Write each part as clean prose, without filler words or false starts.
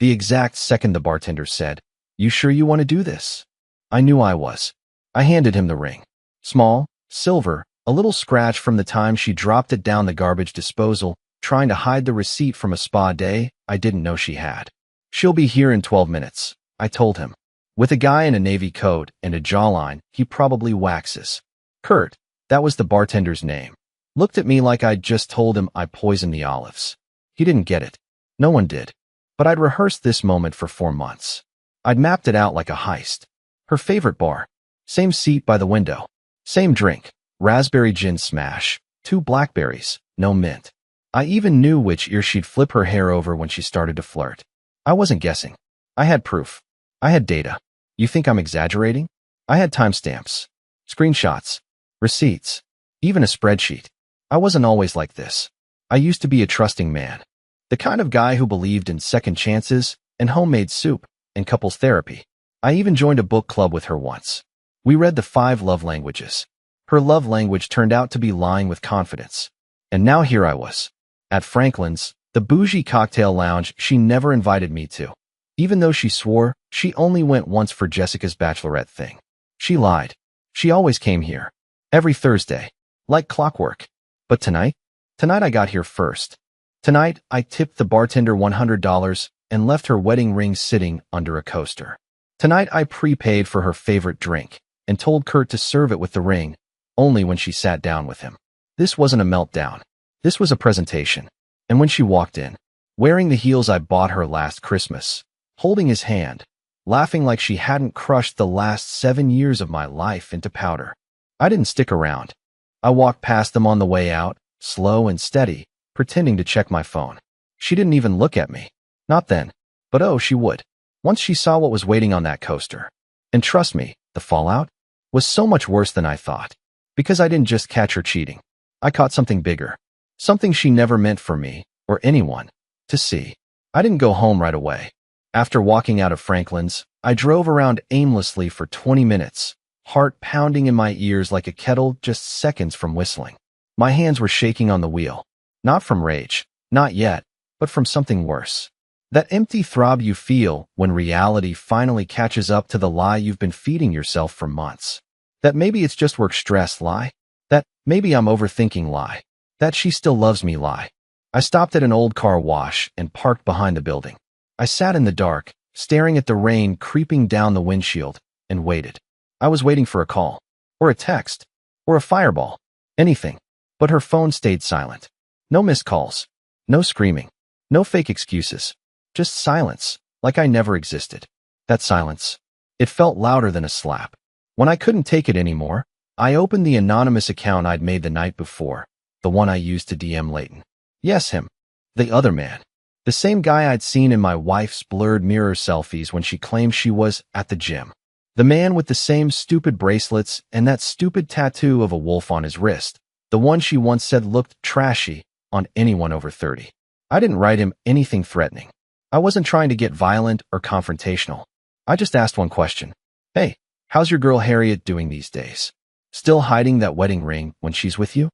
The exact second the bartender said, "You sure you want to do this?" I knew I was. I handed him the ring. Small, silver, a little scratch from the time she dropped it down the garbage disposal, trying to hide the receipt from a spa day I didn't know she had. "She'll be here in 12 minutes, I told him. With a guy in a navy coat and a jawline, he probably waxes. Kurt, that was the bartender's name, looked at me like I'd just told him I poisoned the olives. He didn't get it. No one did. But I'd rehearsed this moment for 4 months. I'd mapped it out like a heist. Her favorite bar. Same seat by the window. Same drink. Raspberry gin smash. 2 blackberries. No mint. I even knew which ear she'd flip her hair over when she started to flirt. I wasn't guessing. I had proof. I had data. You think I'm exaggerating? I had timestamps, screenshots, receipts, even a spreadsheet. I wasn't always like this. I used to be a trusting man. The kind of guy who believed in second chances and homemade soup and couples therapy. I even joined a book club with her once. We read the 5 love languages. Her love language turned out to be lying with confidence. And now here I was. At Franklin's, the bougie cocktail lounge she never invited me to. Even though she swore she only went once for Jessica's bachelorette thing. She lied. She always came here. Every Thursday. Like clockwork. But tonight I got here first. Tonight, I tipped the bartender $100 and left her wedding ring sitting under a coaster. Tonight, I prepaid for her favorite drink and told Kurt to serve it with the ring only when she sat down with him. This wasn't a meltdown. This was a presentation. And when she walked in, wearing the heels I bought her last Christmas, holding his hand, laughing like she hadn't crushed the last 7 years of my life into powder, I didn't stick around. I walked past them on the way out, slow and steady, pretending to check my phone. She didn't even look at me. Not then. But oh, she would. Once she saw what was waiting on that coaster. And trust me, the fallout was so much worse than I thought. Because I didn't just catch her cheating. I caught something bigger. Something she never meant for me, or anyone, to see. I didn't go home right away. After walking out of Franklin's, I drove around aimlessly for 20 minutes, heart pounding in my ears like a kettle just seconds from whistling. My hands were shaking on the wheel. Not from rage, not yet, but from something worse. That empty throb you feel when reality finally catches up to the lie you've been feeding yourself for months. That maybe it's just work stress lie. That maybe I'm overthinking lie. That she still loves me lie. I stopped at an old car wash and parked behind the building. I sat in the dark, staring at the rain creeping down the windshield, and waited. I was waiting for a call, or a text, or a fireball, anything. But her phone stayed silent. No missed calls, no screaming, no fake excuses, just silence, like I never existed. That silence, it felt louder than a slap. When I couldn't take it anymore, I opened the anonymous account I'd made the night before, the one I used to DM Leighton. Yes, him. The other man. The same guy I'd seen in my wife's blurred mirror selfies when she claimed she was at the gym. The man with the same stupid bracelets and that stupid tattoo of a wolf on his wrist. The one she once said looked trashy on anyone over 30. I didn't write him anything threatening. I wasn't trying to get violent or confrontational. I just asked one question. Hey, how's your girl Harriet doing these days? Still hiding that wedding ring when she's with you?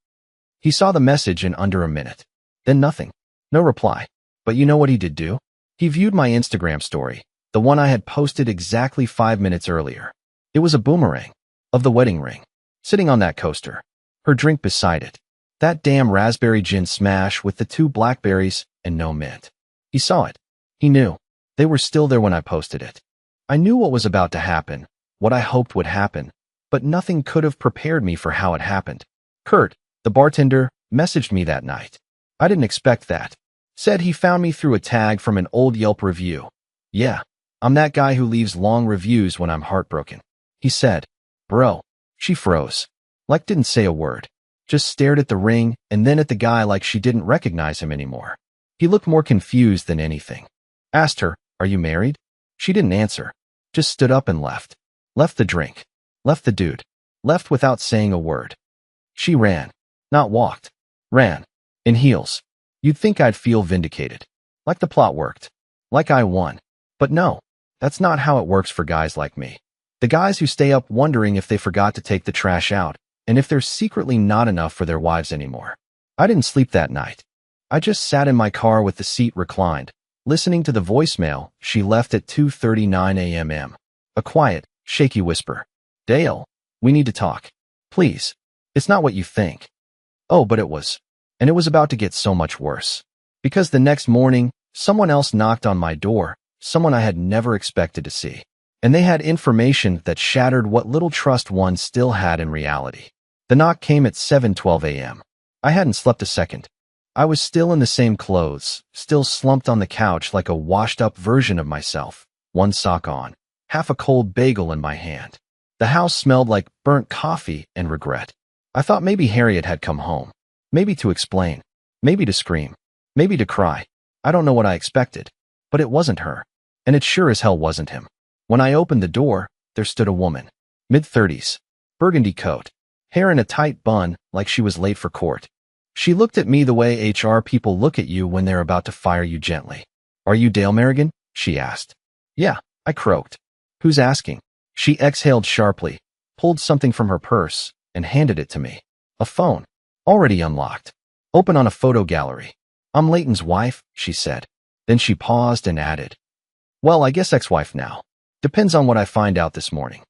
He saw the message in under a minute. Then nothing. No reply. But you know what he did do? He viewed my Instagram story, the one I had posted exactly 5 minutes earlier. It was a boomerang of the wedding ring, sitting on that coaster. Her drink beside it. That damn raspberry gin smash with the 2 blackberries and no mint. He saw it. He knew. They were still there when I posted it. I knew what was about to happen, what I hoped would happen, but nothing could have prepared me for how it happened. Kurt, the bartender, messaged me that night. I didn't expect that. Said he found me through a tag from an old Yelp review. Yeah, I'm that guy who leaves long reviews when I'm heartbroken. He said, bro. She froze. Like didn't say a word. Just stared at the ring and then at the guy like she didn't recognize him anymore. He looked more confused than anything. Asked her, are you married? She didn't answer. Just stood up and left. Left the drink. Left the dude. Left without saying a word. She ran. Not walked. Ran. In heels. You'd think I'd feel vindicated. Like the plot worked. Like I won. But no. That's not how it works for guys like me. The guys who stay up wondering if they forgot to take the trash out, and if they're secretly not enough for their wives anymore. I didn't sleep that night. I just sat in my car with the seat reclined, listening to the voicemail she left at 2:39 a.m. A quiet, shaky whisper. Dale, we need to talk. Please. It's not what you think. Oh, but it was. And it was about to get so much worse. Because the next morning, someone else knocked on my door, someone I had never expected to see. And they had information that shattered what little trust one still had in reality. The knock came at 7:12 a.m. I hadn't slept a second. I was still in the same clothes, still slumped on the couch like a washed-up version of myself, one sock on, half a cold bagel in my hand. The house smelled like burnt coffee and regret. I thought maybe Harriet had come home. Maybe to explain. Maybe to scream. Maybe to cry. I don't know what I expected. But it wasn't her. And it sure as hell wasn't him. When I opened the door, there stood a woman. Mid-30s. Burgundy coat. Hair in a tight bun, like she was late for court. She looked at me the way HR people look at you when they're about to fire you gently. Are you Dale Merrigan? She asked. Yeah, I croaked. Who's asking? She exhaled sharply, pulled something from her purse, and handed it to me. A phone. Already unlocked. Open on a photo gallery. I'm Leighton's wife, she said. Then she paused and added. Well, I guess ex-wife now. Depends on what I find out this morning.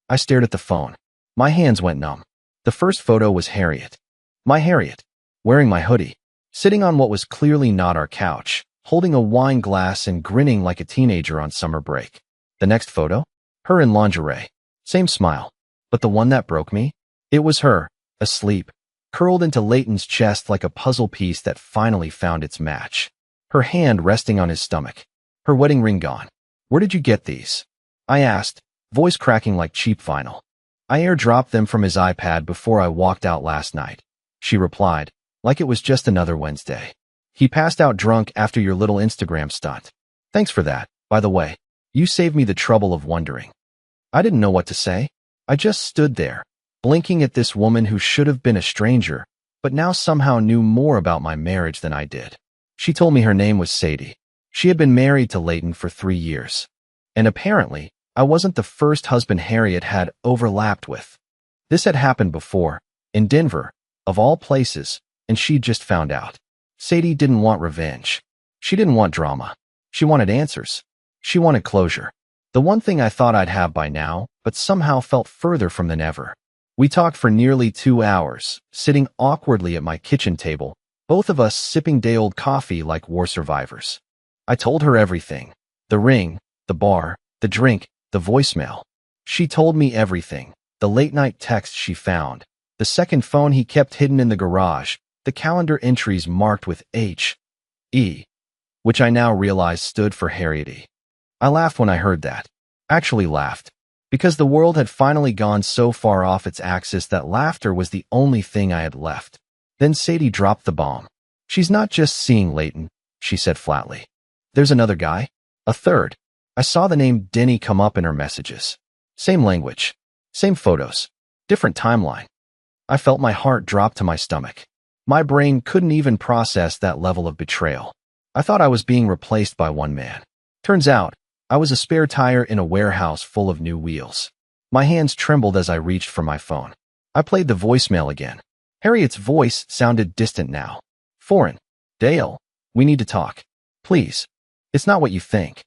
I stared at the phone. My hands went numb. The first photo was Harriet. My Harriet. Wearing my hoodie. Sitting on what was clearly not our couch, holding a wine glass and grinning like a teenager on summer break. The next photo? Her in lingerie. Same smile. But the one that broke me? It was her, asleep, curled into Leighton's chest like a puzzle piece that finally found its match. Her hand resting on his stomach. Her wedding ring gone. Where did you get these? I asked, voice cracking like cheap vinyl. I airdropped them from his iPad before I walked out last night. She replied, like it was just another Wednesday. He passed out drunk after your little Instagram stunt. Thanks for that, by the way. You saved me the trouble of wondering. I didn't know what to say. I just stood there, blinking at this woman who should have been a stranger, but now somehow knew more about my marriage than I did. She told me her name was Sadie. She had been married to Leighton for 3 years. And apparently, I wasn't the first husband Harriet had overlapped with. This had happened before, in Denver, of all places, and she'd just found out. Sadie didn't want revenge. She didn't want drama. She wanted answers. She wanted closure. The one thing I thought I'd have by now, but somehow felt further from than ever. We talked for nearly 2 hours, sitting awkwardly at my kitchen table, both of us sipping day-old coffee like war survivors. I told her everything. The ring, the bar, the drink, the voicemail. She told me everything. The late-night text she found. The second phone he kept hidden in the garage. The calendar entries marked with H.E., which I now realize stood for Harriet E. I laughed when I heard that. Actually laughed. Because the world had finally gone so far off its axis that laughter was the only thing I had left. Then Sadie dropped the bomb. She's not just seeing Leighton, she said flatly. There's another guy. A third. I saw the name Denny come up in her messages. Same language. Same photos. Different timeline. I felt my heart drop to my stomach. My brain couldn't even process that level of betrayal. I thought I was being replaced by one man. Turns out, I was a spare tire in a warehouse full of new wheels. My hands trembled as I reached for my phone. I played the voicemail again. Harriet's voice sounded distant now. Foreign. Dale, we need to talk. Please. It's not what you think.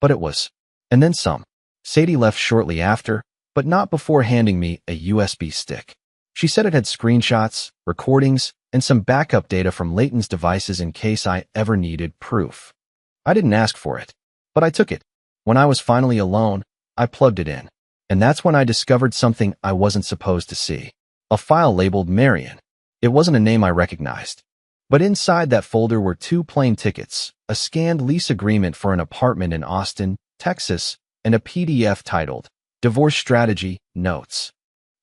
But it was. And then some. Sadie left shortly after, but not before handing me a USB stick. She said it had screenshots, recordings, and some backup data from Leighton's devices in case I ever needed proof. I didn't ask for it, but I took it. When I was finally alone, I plugged it in. And that's when I discovered something I wasn't supposed to see. A file labeled Marion. It wasn't a name I recognized. But inside that folder were 2 plane tickets, a scanned lease agreement for an apartment in Austin, Texas, and a PDF titled, Divorce Strategy, Notes.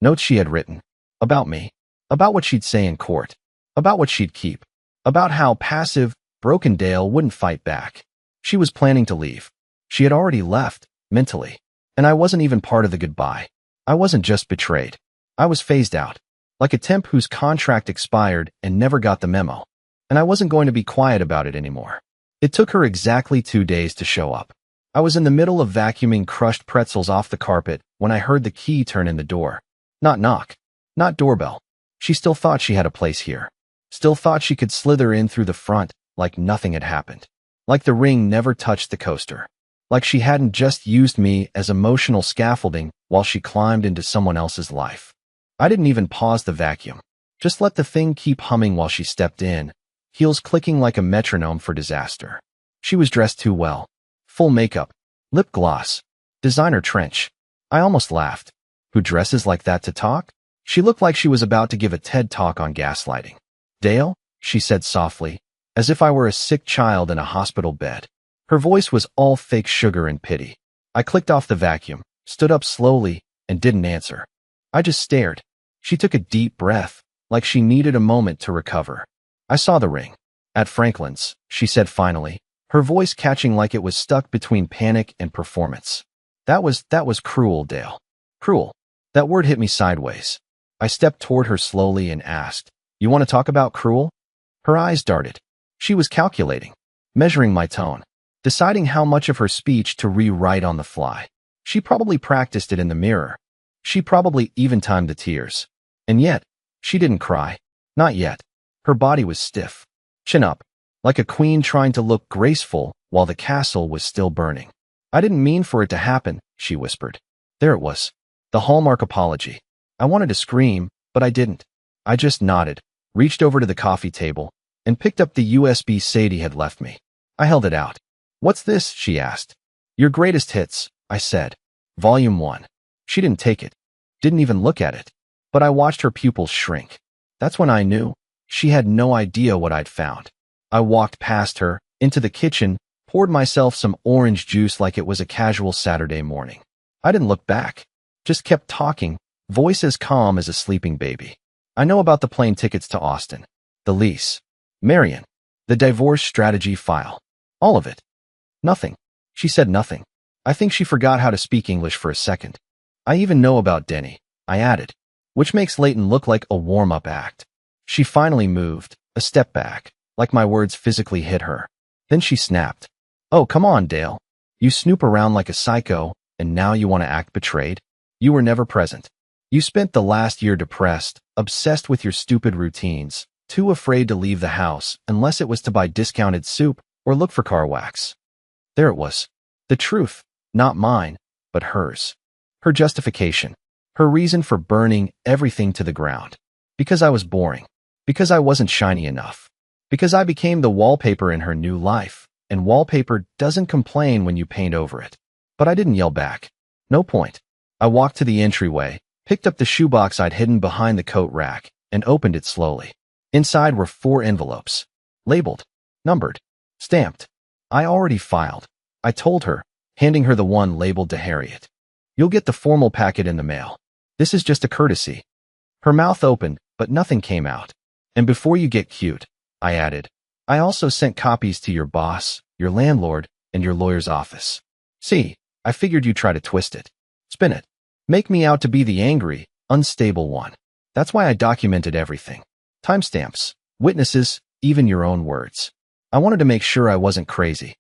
Notes she had written. About me. About what she'd say in court. About what she'd keep. About how passive, broken Dale wouldn't fight back. She was planning to leave. She had already left, mentally. And I wasn't even part of the goodbye. I wasn't just betrayed. I was phased out. Like a temp whose contract expired and never got the memo. And I wasn't going to be quiet about it anymore. It took her exactly 2 days to show up. I was in the middle of vacuuming crushed pretzels off the carpet when I heard the key turn in the door. Not knock. Not doorbell. She still thought she had a place here. Still thought she could slither in through the front like nothing had happened. Like the ring never touched the coaster. Like she hadn't just used me as emotional scaffolding while she climbed into someone else's life. I didn't even pause the vacuum. Just let the thing keep humming while she stepped in, heels clicking like a metronome for disaster. She was dressed too well. Full makeup, lip gloss, designer trench. I almost laughed. Who dresses like that to talk? She looked like she was about to give a TED talk on gaslighting. Dale, she said softly, as if I were a sick child in a hospital bed. Her voice was all fake sugar and pity. I clicked off the vacuum, stood up slowly, and didn't answer. I just stared. She took a deep breath, like she needed a moment to recover. I saw the ring. At Franklin's, she said finally, her voice catching like it was stuck between panic and performance. That was cruel, Dale. Cruel. That word hit me sideways. I stepped toward her slowly and asked, "You want to talk about cruel?" Her eyes darted. She was calculating, measuring my tone, deciding how much of her speech to rewrite on the fly. She probably practiced it in the mirror. She probably even timed the tears. And yet, she didn't cry. Not yet. Her body was stiff. Chin up, like a queen trying to look graceful while the castle was still burning. "I didn't mean for it to happen," she whispered. There it was. The hallmark apology. I wanted to scream, but I didn't. I just nodded, reached over to the coffee table, and picked up the USB Sadie had left me. I held it out. "What's this?" she asked. "Your greatest hits," I said. Volume 1. She didn't take it. Didn't even look at it. But I watched her pupils shrink. That's when I knew. She had no idea what I'd found. I walked past her, into the kitchen, poured myself some orange juice like it was a casual Saturday morning. I didn't look back. Just kept talking, voice as calm as a sleeping baby. "I know about the plane tickets to Austin. The lease. Marion. The divorce strategy file. All of it." "Nothing." She said nothing. I think she forgot how to speak English for a second. "I even know about Denny," I added, which makes Leighton look like a warm-up act. She finally moved, a step back, like my words physically hit her. Then she snapped. "Oh, come on, Dale. You snoop around like a psycho, and now you want to act betrayed? You were never present. You spent the last year depressed, obsessed with your stupid routines, too afraid to leave the house unless it was to buy discounted soup or look for car wax." There it was. The truth, not mine, but hers. Her justification. Her reason for burning everything to the ground. Because I was boring. Because I wasn't shiny enough. Because I became the wallpaper in her new life, and wallpaper doesn't complain when you paint over it. But I didn't yell back. No point. I walked to the entryway, picked up the shoebox I'd hidden behind the coat rack, and opened it slowly. Inside were 4 envelopes. Labeled. Numbered. Stamped. I already filed. I told her, handing her the one labeled to Harriet. "You'll get the formal packet in the mail. This is just a courtesy." Her mouth opened, but nothing came out. "And before you get cute," I added, "I also sent copies to your boss, your landlord, and your lawyer's office. See, I figured you'd try to twist it. Spin it. Make me out to be the angry, unstable one. That's why I documented everything. Timestamps, witnesses, even your own words. I wanted to make sure I wasn't crazy."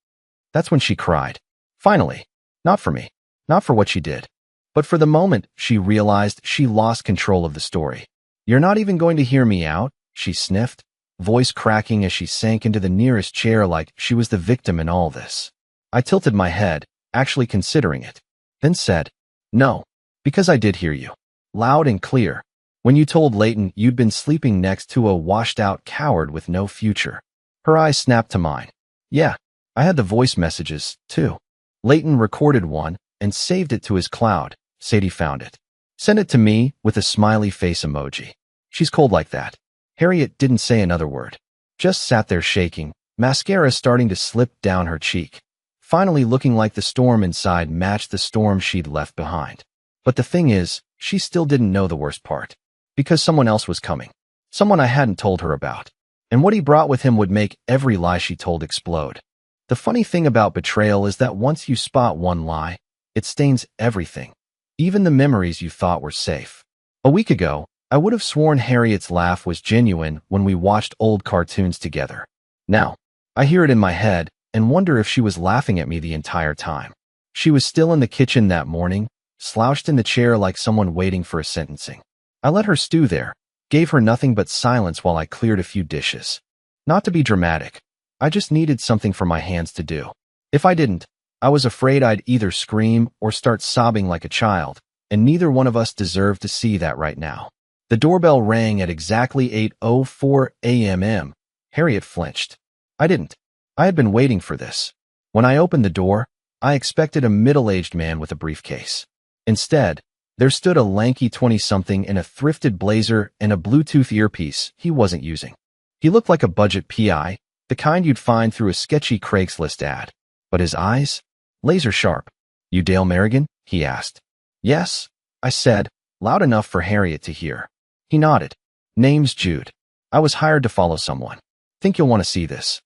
That's when she cried. Finally. Not for me. Not for what she did. But for the moment, she realized she lost control of the story. "You're not even going to hear me out?" she sniffed, voice cracking as she sank into the nearest chair like she was the victim in all this. I tilted my head, actually considering it, then said, "No, because I did hear you. Loud and clear. When you told Leighton you'd been sleeping next to a washed-out coward with no future." Her eyes snapped to mine. "Yeah, I had the voice messages, too. Leighton recorded one and saved it to his cloud. Sadie found it. Sent it to me with a smiley face emoji. She's cold like that." Harriet didn't say another word. Just sat there shaking, mascara starting to slip down her cheek. Finally looking like the storm inside matched the storm she'd left behind. But the thing is, she still didn't know the worst part. Because someone else was coming. Someone I hadn't told her about. And what he brought with him would make every lie she told explode. The funny thing about betrayal is that once you spot one lie, it stains everything. Even the memories you thought were safe. A week ago, I would have sworn Harriet's laugh was genuine when we watched old cartoons together. Now, I hear it in my head and wonder if she was laughing at me the entire time. She was still in the kitchen that morning, slouched in the chair like someone waiting for a sentencing. I let her stew there, gave her nothing but silence while I cleared a few dishes. Not to be dramatic, I just needed something for my hands to do. If I didn't, I was afraid I'd either scream or start sobbing like a child, and neither one of us deserved to see that right now. The doorbell rang at exactly 8:04 a.m. Harriet flinched. I didn't. I had been waiting for this. When I opened the door, I expected a middle-aged man with a briefcase. Instead, there stood a lanky 20-something in a thrifted blazer and a Bluetooth earpiece he wasn't using. He looked like a budget PI, the kind you'd find through a sketchy Craigslist ad. But his eyes? Laser sharp. "You Dale Merrigan?" he asked. "Yes," I said, loud enough for Harriet to hear. He nodded. "Name's Jude. I was hired to follow someone. Think you'll want to see this."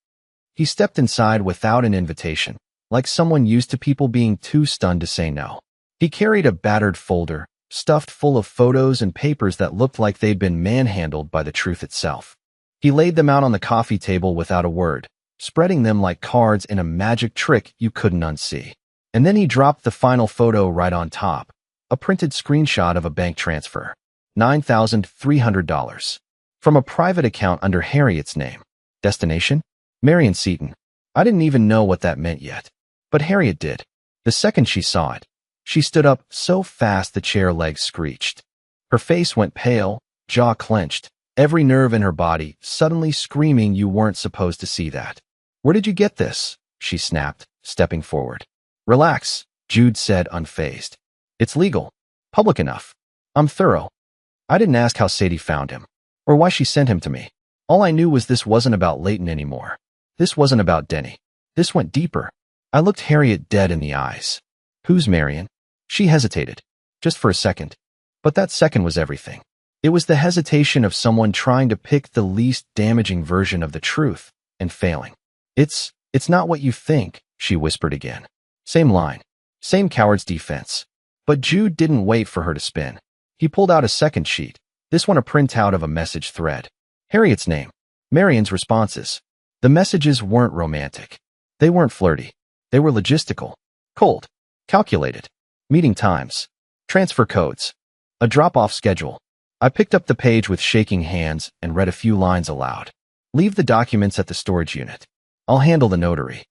He stepped inside without an invitation, like someone used to people being too stunned to say no. He carried a battered folder, stuffed full of photos and papers that looked like they'd been manhandled by the truth itself. He laid them out on the coffee table without a word, spreading them like cards in a magic trick you couldn't unsee. And then he dropped the final photo right on top, a printed screenshot of a bank transfer. $9,300. From a private account under Harriet's name. Destination? Marion Seton. I didn't even know what that meant yet. But Harriet did. The second she saw it, she stood up so fast the chair legs screeched. Her face went pale, jaw clenched, every nerve in her body suddenly screaming you weren't supposed to see that. "Where did you get this?" she snapped, stepping forward. "Relax," Jude said unfazed. "It's legal. Public enough. I'm thorough." I didn't ask how Sadie found him, or why she sent him to me. All I knew was this wasn't about Leighton anymore. This wasn't about Denny. This went deeper. I looked Harriet dead in the eyes. "Who's Marion?" She hesitated, just for a second. But that second was everything. It was the hesitation of someone trying to pick the least damaging version of the truth, and failing. It's not what you think," she whispered again. Same line. Same coward's defense. But Jude didn't wait for her to spin. He pulled out a second sheet, this one a printout of a message thread. Harriet's name. Marion's responses. The messages weren't romantic. They weren't flirty. They were logistical. Cold. Calculated. Meeting times. Transfer codes. A drop-off schedule. I picked up the page with shaking hands and read a few lines aloud. "Leave the documents at the storage unit. I'll handle the notary.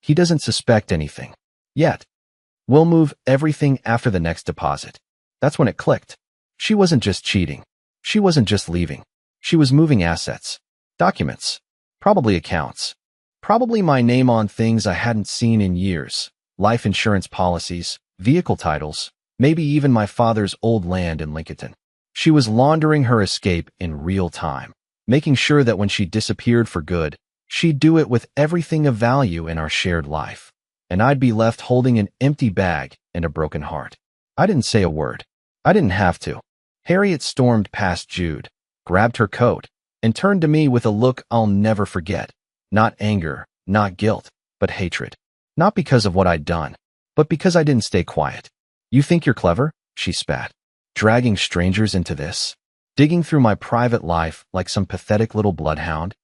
He doesn't suspect anything. Yet. We'll move everything after the next deposit." That's when it clicked. She wasn't just cheating. She wasn't just leaving. She was moving assets. Documents. Probably accounts. Probably my name on things I hadn't seen in years. Life insurance policies, vehicle titles, maybe even my father's old land in Lincoln. She was laundering her escape in real time, making sure that when she disappeared for good, she'd do it with everything of value in our shared life. And I'd be left holding an empty bag and a broken heart. I didn't say a word. I didn't have to. Harriet stormed past Jude, grabbed her coat, and turned to me with a look I'll never forget. Not anger, not guilt, but hatred. Not because of what I'd done, but because I didn't stay quiet. "You think you're clever?" she spat. "Dragging strangers into this? Digging through my private life like some pathetic little bloodhound?"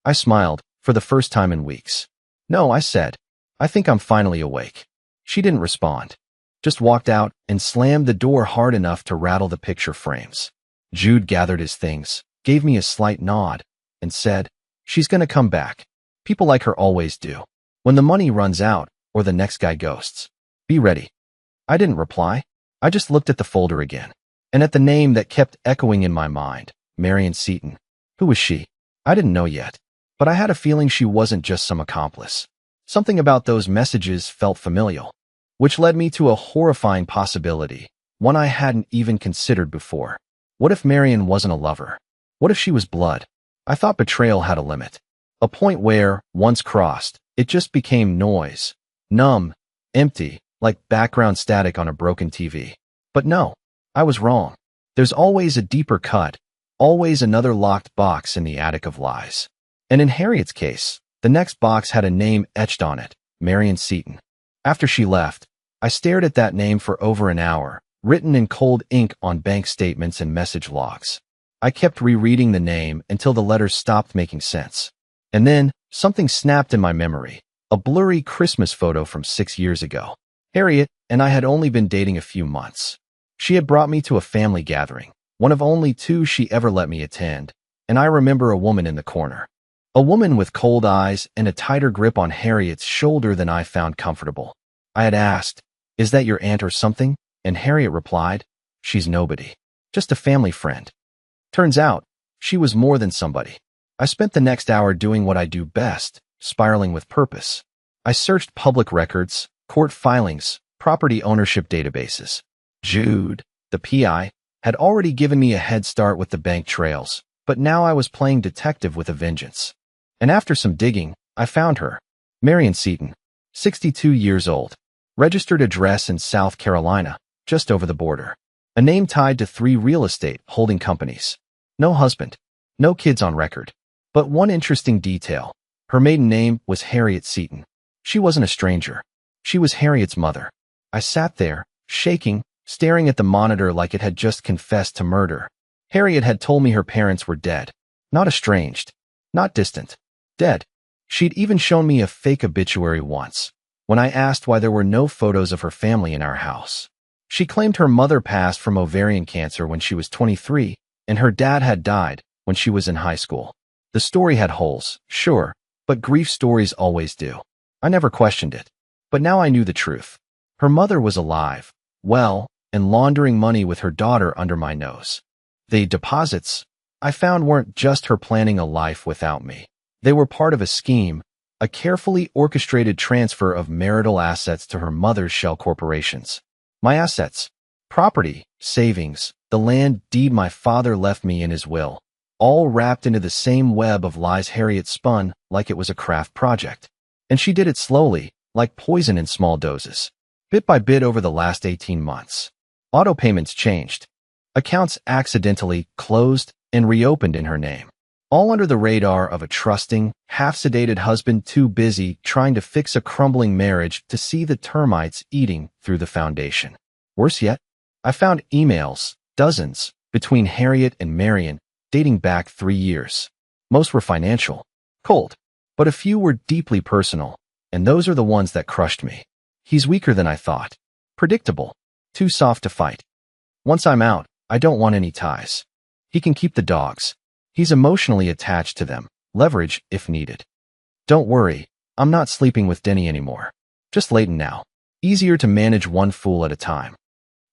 I smiled, for the first time in weeks. "No," I said. "I think I'm finally awake." She didn't respond. Just walked out and slammed the door hard enough to rattle the picture frames. Jude gathered his things, gave me a slight nod, and said, "She's gonna come back. People like her always do. When the money runs out, or the next guy ghosts. Be ready." I didn't reply. I just looked at the folder again, and at the name that kept echoing in my mind, Marion Seton. Who was she? I didn't know yet, but I had a feeling she wasn't just some accomplice. Something about those messages felt familial, which led me to a horrifying possibility, one I hadn't even considered before. What if Marion wasn't a lover? What if she was blood? I thought betrayal had a limit, a point where, once crossed, it just became noise, numb, empty, like background static on a broken TV. But no, I was wrong. There's always a deeper cut, always another locked box in the attic of lies. And in Harriet's case, the next box had a name etched on it, Marion Seton. After she left, I stared at that name for over an hour, written in cold ink on bank statements and message logs. I kept rereading the name until the letters stopped making sense. And then, something snapped in my memory, a blurry Christmas photo from 6 years ago. Harriet and I had only been dating a few months. She had brought me to a family gathering, one of only 2 she ever let me attend, and I remember a woman in the corner. A woman with cold eyes and a tighter grip on Harriet's shoulder than I found comfortable. I had asked, "Is that your aunt or something?" And Harriet replied, "She's nobody. Just a family friend." Turns out, she was more than somebody. I spent the next hour doing what I do best, spiraling with purpose. I searched public records, court filings, property ownership databases. Jude, the PI, had already given me a head start with the bank trails, but now I was playing detective with a vengeance. And after some digging, I found her. Marion Seaton, 62 years old. Registered address in South Carolina, just over the border. A name tied to 3 real estate holding companies. No husband. No kids on record. But one interesting detail. Her maiden name was Harriet Seaton. She wasn't a stranger. She was Harriet's mother. I sat there, shaking, staring at the monitor like it had just confessed to murder. Harriet had told me her parents were dead. Not estranged. Not distant. Dead. She'd even shown me a fake obituary once, when I asked why there were no photos of her family in our house. She claimed her mother passed from ovarian cancer when she was 23, and her dad had died when she was in high school. The story had holes, sure, but grief stories always do. I never questioned it. But now I knew the truth. Her mother was alive, well, and laundering money with her daughter under my nose. The deposits, I found, weren't just her planning a life without me. They were part of a scheme, a carefully orchestrated transfer of marital assets to her mother's shell corporations. My assets, property, savings, the land deed my father left me in his will, all wrapped into the same web of lies Harriet spun like it was a craft project. And she did it slowly, like poison in small doses. Bit by bit over the last 18 months. Auto payments changed. Accounts accidentally closed and reopened in her name. All under the radar of a trusting, half-sedated husband too busy trying to fix a crumbling marriage to see the termites eating through the foundation. Worse yet, I found emails, dozens, between Harriet and Marion, dating back 3 years. Most were financial, cold, but a few were deeply personal, and those are the ones that crushed me. He's weaker than I thought. Predictable. Too soft to fight. Once I'm out, I don't want any ties. He can keep the dogs. He's emotionally attached to them. Leverage if needed. Don't worry, I'm not sleeping with Denny anymore. Just Leighton now. Easier to manage one fool at a time.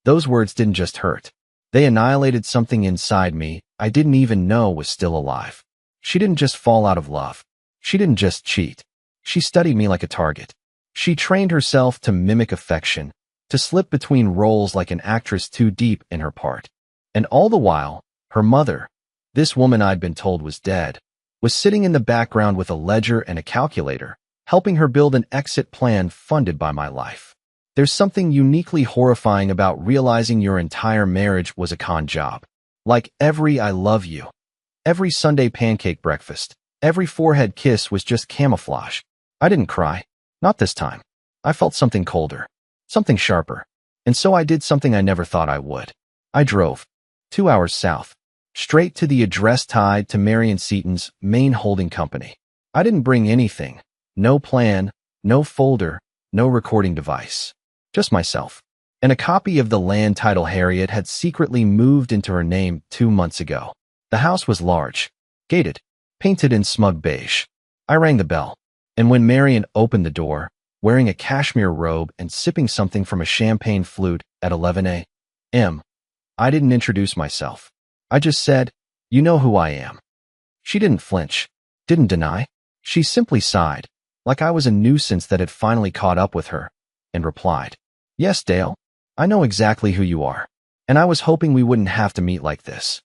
Those words didn't just hurt. They annihilated something inside me I didn't even know was still alive. She didn't just fall out of love. She didn't just cheat. She studied me like a target. She trained herself to mimic affection, to slip between roles like an actress too deep in her part. And all the while, her mother, this woman I'd been told was dead, was sitting in the background with a ledger and a calculator, helping her build an exit plan funded by my life. There's something uniquely horrifying about realizing your entire marriage was a con job. Like every "I love you," every Sunday pancake breakfast, every forehead kiss was just camouflage. I didn't cry. Not this time. I felt something colder, something sharper. And so I did something I never thought I would. I drove 2 hours south, straight to the address tied to Marion Seaton's main holding company. I didn't bring anything. No plan, no folder, no recording device. Just myself. And a copy of the land title Harriet had secretly moved into her name 2 months ago. The house was large, gated, painted in smug beige. I rang the bell, and when Marion opened the door, wearing a cashmere robe and sipping something from a champagne flute at 11 a.m., I didn't introduce myself. I just said, "You know who I am." She didn't flinch, didn't deny. She simply sighed, like I was a nuisance that had finally caught up with her, and replied, "Yes, Dale, I know exactly who you are, and I was hoping we wouldn't have to meet like this."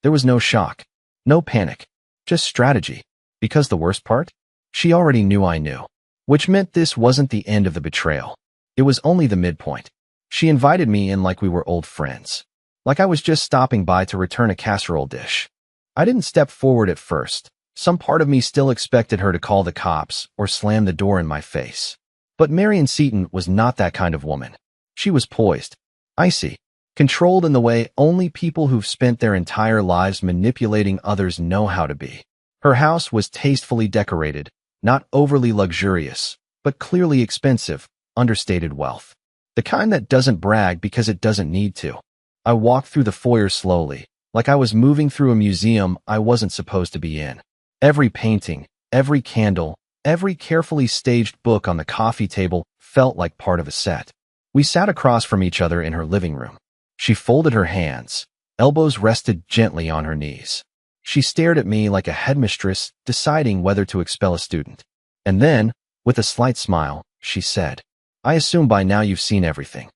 There was no shock, no panic, just strategy, because the worst part? She already knew I knew, which meant this wasn't the end of the betrayal. It was only the midpoint. She invited me in like we were old friends. Like I was just stopping by to return a casserole dish. I didn't step forward at first. Some part of me still expected her to call the cops or slam the door in my face. But Marion Seaton was not that kind of woman. She was poised, icy, controlled in the way only people who've spent their entire lives manipulating others know how to be. Her house was tastefully decorated, not overly luxurious, but clearly expensive, understated wealth. The kind that doesn't brag because it doesn't need to. I walked through the foyer slowly, like I was moving through a museum I wasn't supposed to be in. Every painting, Every candle, every carefully staged book on the coffee table felt like part of a set. We sat across from each other in her living room. She folded her hands, elbows rested gently on her knees. She stared at me like a headmistress deciding whether to expel a student. And then, with a slight smile, she said, "I assume by now you've seen everything."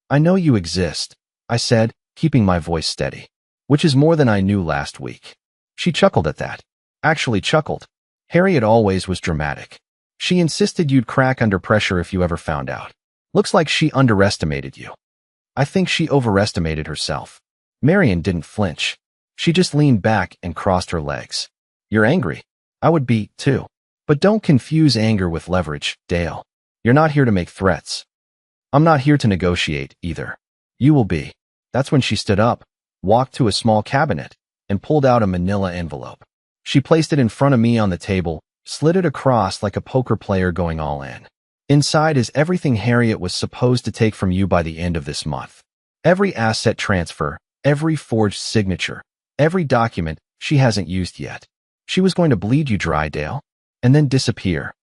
"I know you exist," I said, keeping my voice steady, "which is more than I knew last week." She chuckled at that. Actually chuckled. Harriet always was dramatic. She insisted you'd crack under pressure if you ever found out. Looks like she underestimated you. I think she overestimated herself. Marian didn't flinch. She just leaned back and crossed her legs. "You're angry. I would be, too. But don't confuse anger with leverage, Dale. You're not here to make threats. I'm not here to negotiate, either. You will be." That's when she stood up, walked to a small cabinet, and pulled out a manila envelope. She placed it in front of me on the table, slid it across like a poker player going all in. "Inside is everything Harriet was supposed to take from you by the end of this month. Every asset transfer, every forged signature, every document she hasn't used yet. She was going to bleed you dry, Dale, and then disappear."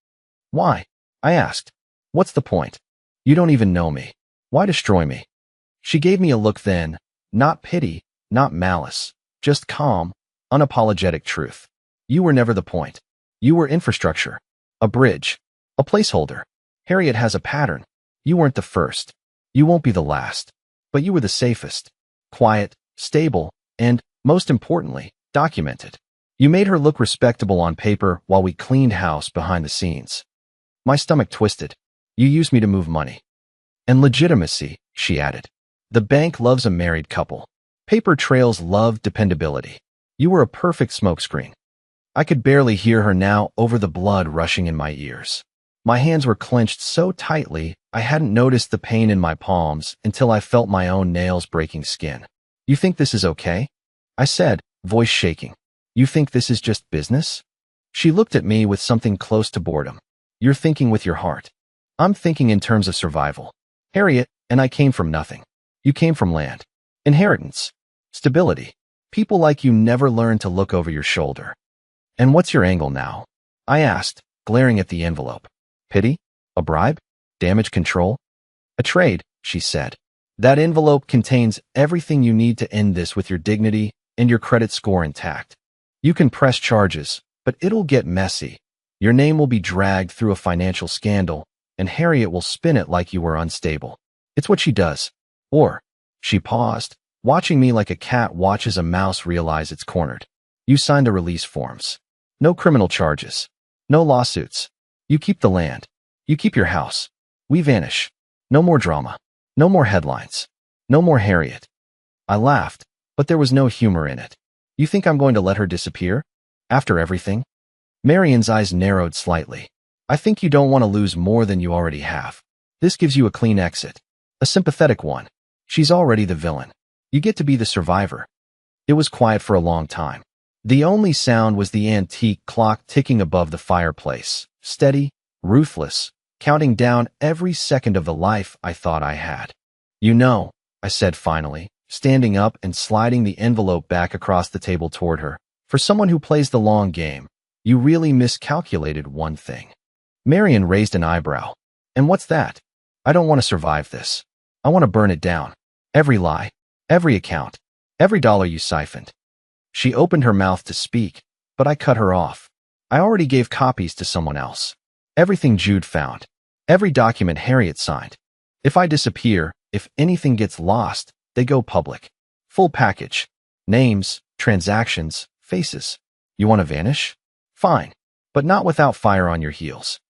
"Why?" I asked. "What's the point? You don't even know me. Why destroy me?" She gave me a look then, not pity, not malice, just calm, unapologetic truth. "You were never the point. You were infrastructure, a bridge, a placeholder. Harriet has a pattern. You weren't the first. You won't be the last. But you were the safest. Quiet, stable, and, most importantly, documented. You made her look respectable on paper while we cleaned house behind the scenes." My stomach twisted. "You used me to move money. And legitimacy," she added. "The bank loves a married couple. Paper trails love dependability. You were a perfect smokescreen." I could barely hear her now over the blood rushing in my ears. My hands were clenched so tightly I hadn't noticed the pain in my palms until I felt my own nails breaking skin. "You think this is okay?" I said, voice shaking. "You think this is just business?" She looked at me with something close to boredom. "You're thinking with your heart. I'm thinking in terms of survival. Harriet and I came from nothing. You came from land. Inheritance. Stability. People like you never learn to look over your shoulder." "And what's your angle now?" I asked, glaring at the envelope. "Pity? A bribe? Damage control?" "A trade," she said. "That envelope contains everything you need to end this with your dignity and your credit score intact. You can press charges, but it'll get messy. Your name will be dragged through a financial scandal, and Harriet will spin it like you were unstable. It's what she does. Or," she paused, watching me like a cat watches a mouse realize it's cornered. "You signed the release forms. No criminal charges. No lawsuits. You keep the land. You keep your house. We vanish. No more drama. No more headlines. No more Harriet." I laughed, but there was no humor in it. "You think I'm going to let her disappear? After everything?" Marian's eyes narrowed slightly. "I think you don't want to lose more than you already have. This gives you a clean exit. A sympathetic one. She's already the villain. You get to be the survivor." It was quiet for a long time. The only sound was the antique clock ticking above the fireplace, steady, ruthless, counting down every second of the life I thought I had. "You know," I said finally, standing up and sliding the envelope back across the table toward her, "for someone who plays the long game, you really miscalculated one thing." Marian raised an eyebrow. "And what's that?" "I don't want to survive this. I want to burn it down. Every lie, every account, every dollar you siphoned." She opened her mouth to speak, but I cut her off. "I already gave copies to someone else. Everything Jude found. Every document Harriet signed. If I disappear, if anything gets lost, they go public. Full package. Names, transactions, faces. You want to vanish? Fine, but not without fire on your heels."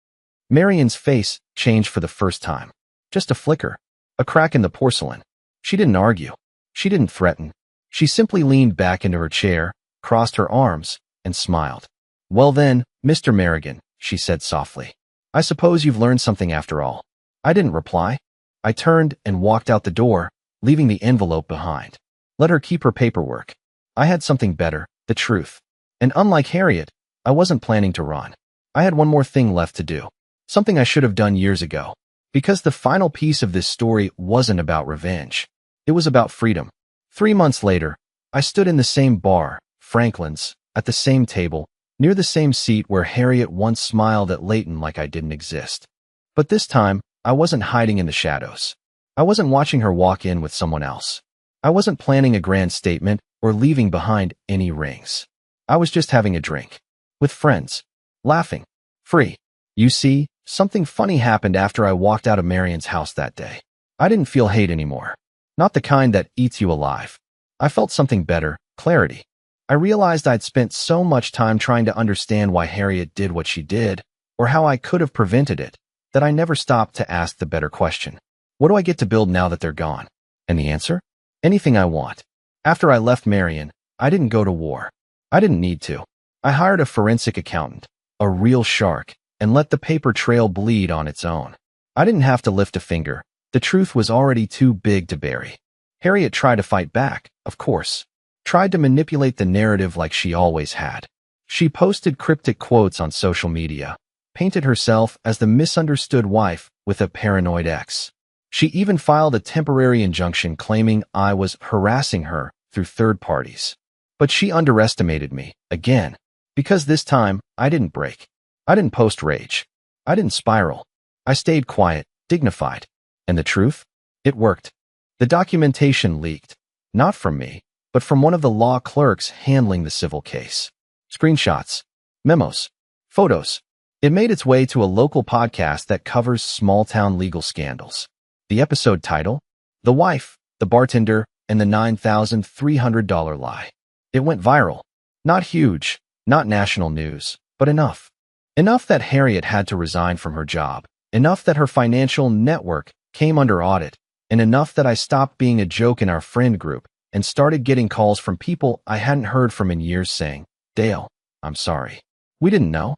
Marian's face changed for the first time. Just a flicker. A crack in the porcelain. She didn't argue. She didn't threaten. She simply leaned back into her chair, crossed her arms, and smiled. "Well then, Mr. Merrigan," she said softly. "I suppose you've learned something after all." I didn't reply. I turned and walked out the door, leaving the envelope behind. Let her keep her paperwork. I had something better, the truth. And unlike Harriet, I wasn't planning to run. I had one more thing left to do. Something I should have done years ago. Because the final piece of this story wasn't about revenge. It was about freedom. 3 months later, I stood in the same bar, Franklin's, at the same table, near the same seat where Harriet once smiled at Leighton like I didn't exist. But this time, I wasn't hiding in the shadows. I wasn't watching her walk in with someone else. I wasn't planning a grand statement or leaving behind any rings. I was just having a drink. With friends. Laughing. Free. You see, something funny happened after I walked out of Marion's house that day. I didn't feel hate anymore. Not the kind that eats you alive. I felt something better, clarity. I realized I'd spent so much time trying to understand why Harriet did what she did, or how I could have prevented it, that I never stopped to ask the better question. What do I get to build now that they're gone? And the answer? Anything I want. After I left Marion, I didn't go to war. I didn't need to. I hired a forensic accountant, a real shark, and let the paper trail bleed on its own. I didn't have to lift a finger. The truth was already too big to bury. Harriet tried to fight back, of course. Tried to manipulate the narrative like she always had. She posted cryptic quotes on social media, painted herself as the misunderstood wife with a paranoid ex. She even filed a temporary injunction claiming I was harassing her through third parties. But she underestimated me, again, because this time I didn't break. I didn't post rage. I didn't spiral. I stayed quiet, dignified. And the truth? It worked. The documentation leaked, not from me, but from one of the law clerks handling the civil case. Screenshots, memos, photos. It made its way to a local podcast that covers small-town legal scandals. The episode title? The Wife, the Bartender, and the $9,300 Lie. It went viral. Not huge, not national news, but enough. Enough that Harriet had to resign from her job. Enough that her financial network came under audit. And enough that I stopped being a joke in our friend group and started getting calls from people I hadn't heard from in years saying, "Dale, I'm sorry. We didn't know."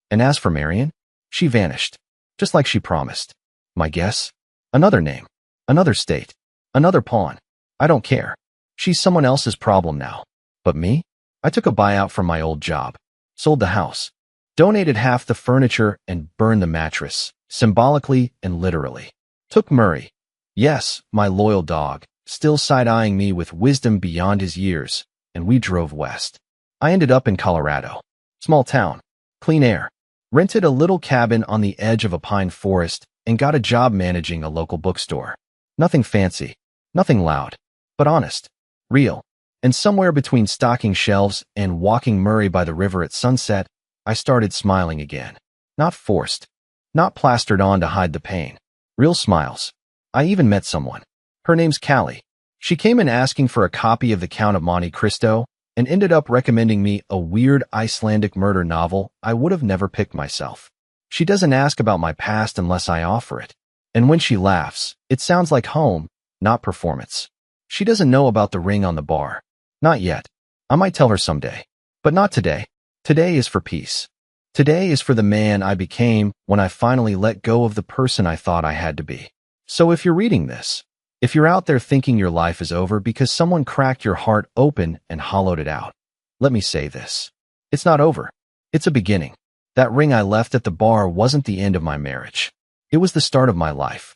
And as for Marion, she vanished, just like she promised. My guess? Another name, another state, another pawn. I don't care. She's someone else's problem now. But me? I took a buyout from my old job, sold the house, donated half the furniture and burned the mattress, symbolically and literally. Took Murray. Yes, my loyal dog, still side-eyeing me with wisdom beyond his years, and we drove west. I ended up in Colorado. Small town. Clean air. Rented a little cabin on the edge of a pine forest and got a job managing a local bookstore. Nothing fancy. Nothing loud. But honest. Real. And somewhere between stocking shelves and walking Murray by the river at sunset, I started smiling again. Not forced. Not plastered on to hide the pain. Real smiles. I even met someone. Her name's Callie. She came in asking for a copy of The Count of Monte Cristo and ended up recommending me a weird Icelandic murder novel I would have never picked myself. She doesn't ask about my past unless I offer it. And when she laughs, it sounds like home, not performance. She doesn't know about the ring on the bar. Not yet. I might tell her someday. But not today. Today is for peace. Today is for the man I became when I finally let go of the person I thought I had to be. So if you're reading this, if you're out there thinking your life is over because someone cracked your heart open and hollowed it out, let me say this. It's not over. It's a beginning. That ring I left at the bar wasn't the end of my marriage. It was the start of my life.